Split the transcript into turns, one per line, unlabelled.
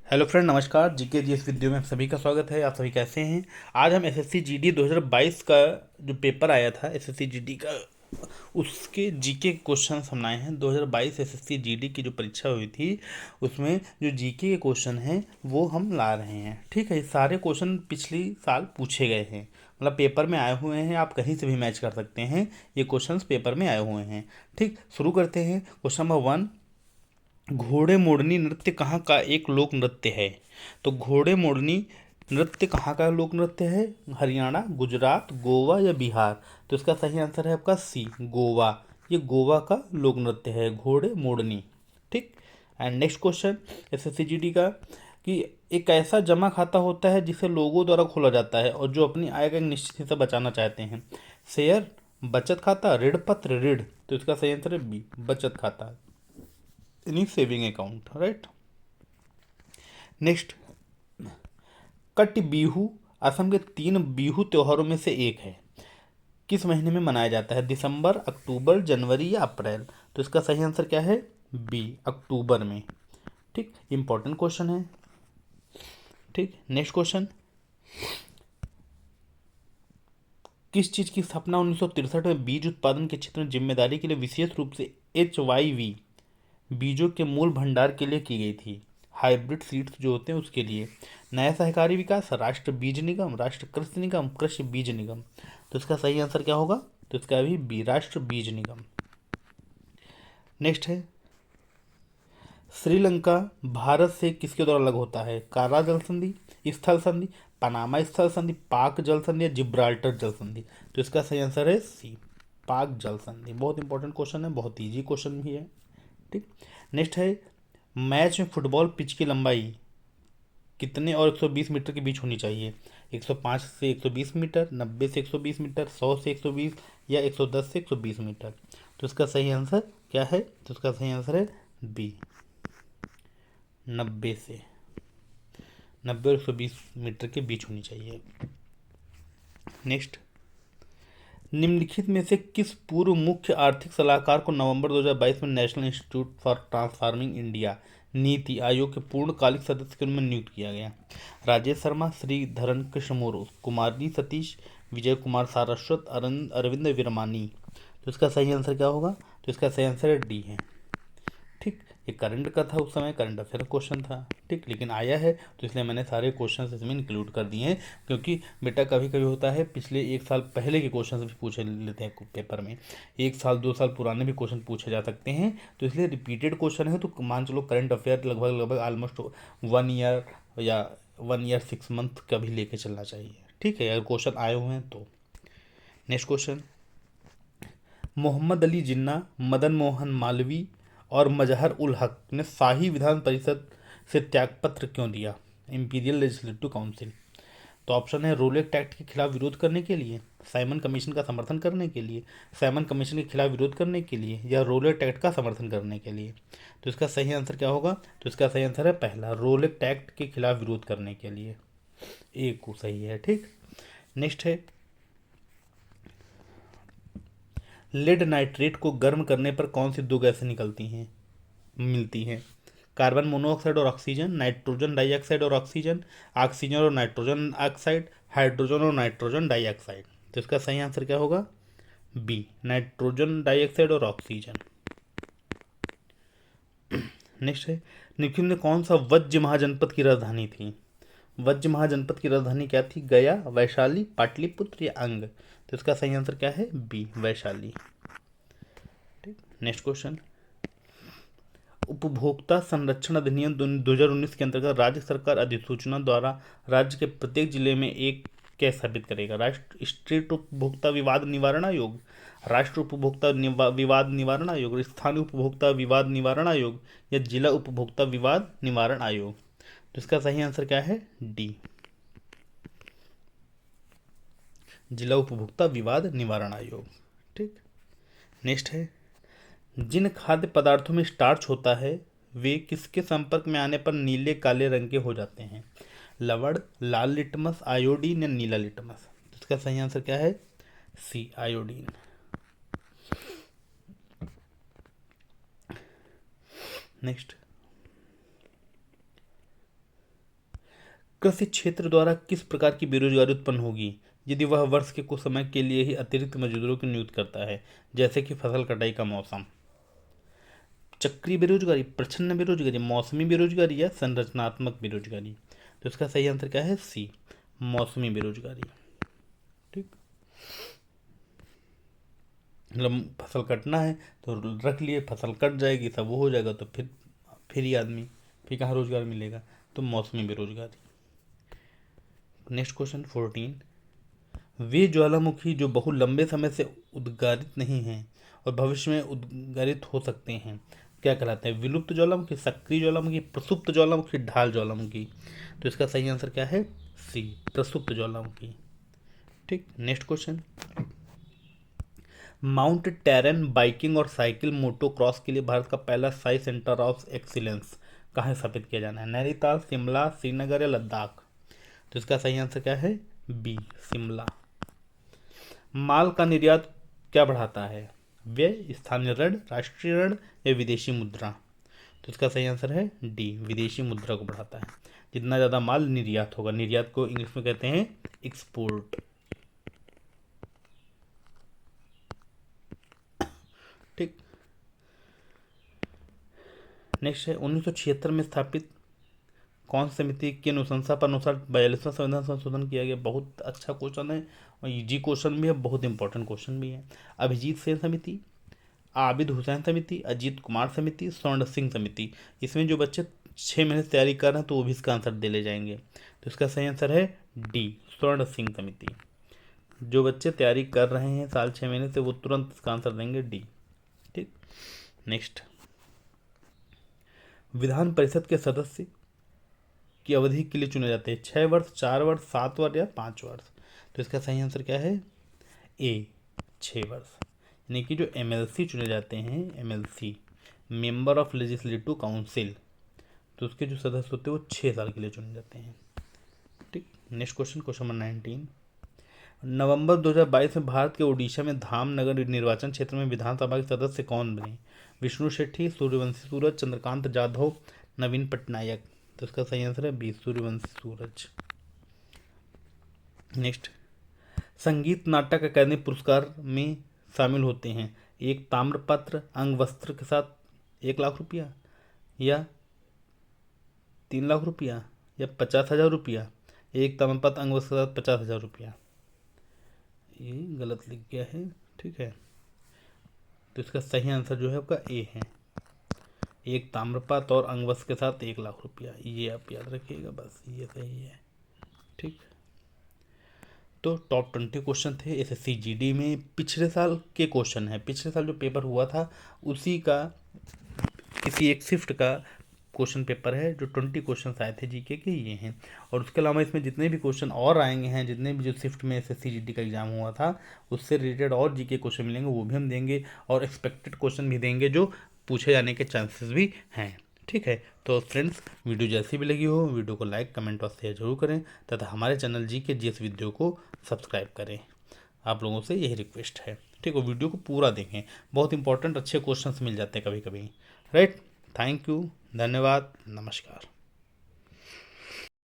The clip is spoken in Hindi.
हेलो फ्रेंड, नमस्कार। जीके जी इस वीडियो में आप सभी का स्वागत है। आप सभी कैसे हैं? आज हम एसएससी जीडी 2022 का जो पेपर आया था एसएससी जीडी का, उसके जीके के क्वेश्चन हम लाए हैं। 2022 एसएससी जीडी की जो परीक्षा हुई थी उसमें जो जीके के क्वेश्चन हैं वो हम ला रहे हैं। ठीक है, ये सारे क्वेश्चन पिछली साल पूछे गए हैं, मतलब पेपर में आए हुए हैं। आप कहीं से भी मैच कर सकते हैं, ये क्वेश्चंस पेपर में आए हुए हैं। ठीक, शुरू करते हैं। क्वेश्चन नंबर 1, घोड़े मोड़नी नृत्य कहाँ का एक लोक नृत्य है? तो घोड़े मोड़नी नृत्य कहाँ का लोक नृत्य है? हरियाणा, गुजरात, गोवा या बिहार? तो इसका सही आंसर है आपका सी, गोवा। ये गोवा का लोक नृत्य है घोड़े मोड़नी। ठीक। And next question SSC GD का, कि एक ऐसा जमा खाता होता है जिसे लोगों द्वारा खोला जाता है और जो अपनी आय का एक निश्चित हिस्सा बचाना चाहते हैं। शेयर, बचत खाता, ऋण पत्र, ऋण? तो इसका सही आंसर है बी, बचत खाता, यानी saving account. Right. Next, cut Bihu Assam के 3 बिहू त्योहारों में से एक है। किस महीने में मनाया जाता है? दिसंबर, अक्टूबर, जनवरी या अप्रैल? तो इसका सही आंसर क्या है? बी, अक्टूबर में। ठीक, इंपॉर्टेंट क्वेश्चन है। ठीक, नेक्स्ट क्वेश्चन, किस चीज की स्थापना 1963 में बीज उत्पादन के क्षेत्र में जिम्मेदारी के लिए विशेष रूप से HYV बीजों के मूल भंडार के लिए की गई थी? हाइब्रिड सीड्स जो होते हैं उसके लिए। नया सहकारी विकास, राष्ट्र बीज निगम, राष्ट्र कृषि निगम, कृषि बीज निगम? तो इसका सही आंसर क्या होगा? तो इसका भी बी, राष्ट्र बीज निगम। नेक्स्ट है, श्रीलंका भारत से किसके द्वारा अलग होता है? कारा जल संधि, स्थल संधि, पनामा स्थल संधि, पाक जल संधि या जिब्राल्टर जल संधि? तो इसका सही आंसर है सी, पाक जल संधि। बहुत इंपॉर्टेंट क्वेश्चन है, बहुत इजी क्वेश्चन भी है। ठीक। नेक्स्ट है, मैच में फुटबॉल पिच की लंबाई कितने और 120 मीटर के बीच होनी चाहिए? 105 से 120 मीटर, 90 से 120 मीटर, 100 से 120 या 110 से 120 मीटर? तो इसका सही आंसर क्या है? तो इसका सही आंसर है बी, 90 से, 90 और 120 मीटर के बीच होनी चाहिए। नेक्स्ट, निम्नलिखित में से किस पूर्व मुख्य आर्थिक सलाहकार को नवंबर 2022 में national institute for transforming India NITI Aayog के पूर्णकालिक सदस्य के रूप में नियुक्त किया गया? राजेश शर्मा, श्रीधरन कृष्ण मुर्मू, कुमारी सतीश, विजय कुमार सारस्वत, अरविंद विरमानी? तो इसका सही आंसर क्या होगा? तो इसका सही आंसर डी है। ठीक, ये करंट का था, उस समय करंट अफेयर क्वेश्चन था। ठीक, लेकिन आया है तो इसलिए मैंने सारे क्वेश्चन इसमें इंक्लूड कर दिए हैं, क्योंकि बेटा कभी कभी होता है पिछले 1 साल पहले के क्वेश्चन भी पूछे लेते हैं पेपर में। 1 साल 2 साल पुराने भी क्वेश्चन पूछे जा सकते हैं, तो इसलिए रिपीटेड क्वेश्चन है तो मान चलो करंट अफेयर लगभग लगभग ऑलमोस्ट 1 ईयर या 1 ईयर 6 मंथ का भी लेके चलना चाहिए। ठीक है, अगर क्वेश्चन आए हुए हैं तो। नेक्स्ट क्वेश्चन, मोहम्मद अली जिन्ना, मदन मोहन मालवीय और मजहर उल हक ने शाही विधान परिषद से त्यागपत्र क्यों दिया? Imperial legislative council? तो ऑप्शन है रोलेक्ट एक्ट के खिलाफ विरोध करने के लिए, साइमन कमीशन का समर्थन करने के लिए, साइमन कमीशन के खिलाफ विरोध करने के लिए या रोलेक्ट एक्ट का समर्थन करने के लिए? तो इसका सही आंसर क्या होगा? तो इसका सही आंसर है पहला, रोलेक्ट एक्ट के खिलाफ विरोध करने के लिए। एक को सही है। ठीक। नेक्स्ट है, लेड नाइट्रेट को गर्म करने पर कौन सी दो गैसें निकलती हैं, मिलती हैं? कार्बन मोनोऑक्साइड और ऑक्सीजन, नाइट्रोजन डाइऑक्साइड और ऑक्सीजन, ऑक्सीजन और नाइट्रोजन ऑक्साइड, हाइड्रोजन और नाइट्रोजन डाइऑक्साइड? तो इसका सही आंसर क्या होगा? बी, नाइट्रोजन डाइऑक्साइड और ऑक्सीजन। नेक्स्ट है, निखिल ने कौन सा वज्र महाजनपद की राजधानी थी? वज्र महाजनपद की राजधानी क्या थी? गया, वैशाली, पाटलिपुत्र या अंग? तो इसका सही आंसर क्या है? बी, वैशाली। ठीक। नेक्स्ट क्वेश्चन, उपभोक्ता संरक्षण अधिनियम 2019 के अंतर्गत राज्य सरकार अधिसूचना द्वारा राज्य के प्रत्येक जिले में एक क्या स्थापित करेगा? राष्ट्र स्टेट उपभोक्ता विवाद निवारण आयोग, राष्ट्र उपभोक्ता विवाद निवारण आयोग, स्थानीय उपभोक्ता विवाद निवारण आयोग या जिला उपभोक्ता विवाद निवारण आयोग? तो इसका सही आंसर क्या है? डी, जिला उपभोक्ता विवाद निवारण आयोग। ठीक। नेक्स्ट है, जिन खाद्य पदार्थों में स्टार्च होता है वे किसके संपर्क में आने पर नीले काले रंग के हो जाते हैं? लवण, लाल लिटमस, आयोडीन या नीला लिटमस? तो इसका सही आंसर क्या है? सी, आयोडीन। नेक्स्ट, कृषि क्षेत्र द्वारा किस प्रकार की बेरोजगारी उत्पन्न होगी यदि वह वर्ष के कुछ समय के लिए ही अतिरिक्त मजदूरों की नियुक्ति करता है, जैसे कि फसल कटाई का मौसम? चक्रीय बेरोजगारी, प्रच्छन्न बेरोजगारी, मौसमी बेरोजगारी या संरचनात्मक बेरोजगारी? तो इसका सही आंसर क्या है? सी, मौसमी बेरोजगारी। ठीक, मतलब फसल कटना है तो रख लिए, फसल कट जाएगी, सब वो हो जाएगा, तो फिर ही आदमी, फिर कहाँ रोजगार मिलेगा? तो मौसमी बेरोजगारी। नेक्स्ट क्वेश्चन 14, वे ज्वालामुखी जो बहु लंबे समय से उद्गारित नहीं हैं और भविष्य में उद्गारित हो सकते हैं क्या कहलाते हैं? विलुप्त ज्वालामुखी, सक्रिय ज्वालामुखी, प्रसुप्त ज्वालामुखी, ढाल ज्वालामुखी? तो इसका सही आंसर क्या है? सी, प्रसुप्त ज्वालामुखी। ठीक, next question, mount terrain biking और साइकिल मोटोक्रॉस के लिए भारत का पहला साई सेंटर ऑफ एक्सीलेंस कहाँ स्थापित किया जाना है? नैनीताल, शिमला, श्रीनगर या लद्दाख? तो इसका सही आंसर क्या है? बी, शिमला। माल का निर्यात क्या बढ़ाता है? व्यय, स्थानीय ऋण, राष्ट्रीय ऋण या विदेशी मुद्रा? तो इसका सही आंसर है डी, विदेशी मुद्रा को बढ़ाता है। जितना ज़्यादा माल निर्यात होगा, निर्यात को इंग्लिश में कहते हैं एक्सपोर्ट। ठीक, नेक्स्ट है 1976 में स्थापित कौन समिति की अनुशंसा पर अनुसार 42वां संविधान संशोधन किया गया? बहुत अच्छा क्वेश्चन है और इजी क्वेश्चन भी है, बहुत इंपॉर्टेंट क्वेश्चन भी है। अभिजीत सेन समिति, आबिद हुसैन समिति, अजीत कुमार समिति, स्वर्ण सिंह समिति? इसमें जो बच्चे 6 महीने से तैयारी कर रहे हैं तो वो भी इसका आंसर दे ले जाएंगे। तो इसका सही आंसर है डी, स्वर्ण सिंह समिति। जो बच्चे तैयारी कर रहे हैं साल 6 महीने से वो तुरंत इसका आंसर देंगे डी। ठीक, नेक्स्ट, विधान परिषद के सदस्य की अवधि के लिए चुने जाते हैं 6 वर्ष, 4 वर्ष, 7 वर्ष या 5 वर्ष? तो इसका सही आंसर क्या है? ए, 6 वर्ष। यानी कि जो एमएलसी चुने जाते हैं, MLC, member of legislative council, तो उसके जो सदस्य होते हैं वो 6 साल के लिए चुने जाते हैं। ठीक, नेक्स्ट क्वेश्चन, क्वेश्चन नंबर 19, नवंबर 2022 में भारत के ओडिशा में धामनगर निर्वाचन क्षेत्र में विधानसभा के सदस्य कौन बने? विष्णु शेट्टी, सूर्यवंशी सूरज, चंद्रकांत जाधव, नवीन पटनायक? तो इसका सही आंसर है बी, सूर्यवंशी सूरज। नेक्स्ट, संगीत नाटक अकादमी पुरस्कार में शामिल होते हैं एक ताम्रपत्र अंगवस्त्र के साथ 1 लाख रुपया, या 3 लाख रुपया, या 50,000 रुपया? एक ताम्रपत्र अंगवस्त्र के साथ 50,000 रुपया, ये गलत लिख गया है। ठीक है, तो इसका सही आंसर जो है आपका ए है, एक ताम्रपत्र और अंगवस्त्र के साथ 1 लाख रुपया, ये आप याद रखिएगा, बस ये सही है। ठीक, तो टॉप 20 क्वेश्चन थे एसएससी जीडी में, पिछले साल के क्वेश्चन है, पिछले साल जो पेपर हुआ था उसी का किसी एक शिफ्ट का क्वेश्चन पेपर है, जो 20 क्वेश्चन आए थे जीके के ये हैं। और उसके अलावा इसमें जितने भी क्वेश्चन और आएंगे हैं, जितने भी जो शिफ्ट में एसएससी जीडी का एग्जाम हुआ था उससे रिलेटेड और जीके क्वेश्चन मिलेंगे, वो भी हम देंगे, और एक्सपेक्टेड क्वेश्चन भी देंगे जो पूछे जाने के चांसेस भी हैं। ठीक है, तो फ्रेंड्स, वीडियो जैसी भी लगी हो वीडियो को लाइक, कमेंट और शेयर जरूर करें तथा हमारे चैनल जीके जीएस वीडियो को सब्सक्राइब करें। आप लोगों से यही रिक्वेस्ट है। ठीक है, वीडियो को पूरा देखें, बहुत इंपॉर्टेंट अच्छे क्वेश्चंस मिल जाते हैं कभी कभी, राइट। थैंक यू, धन्यवाद, नमस्कार।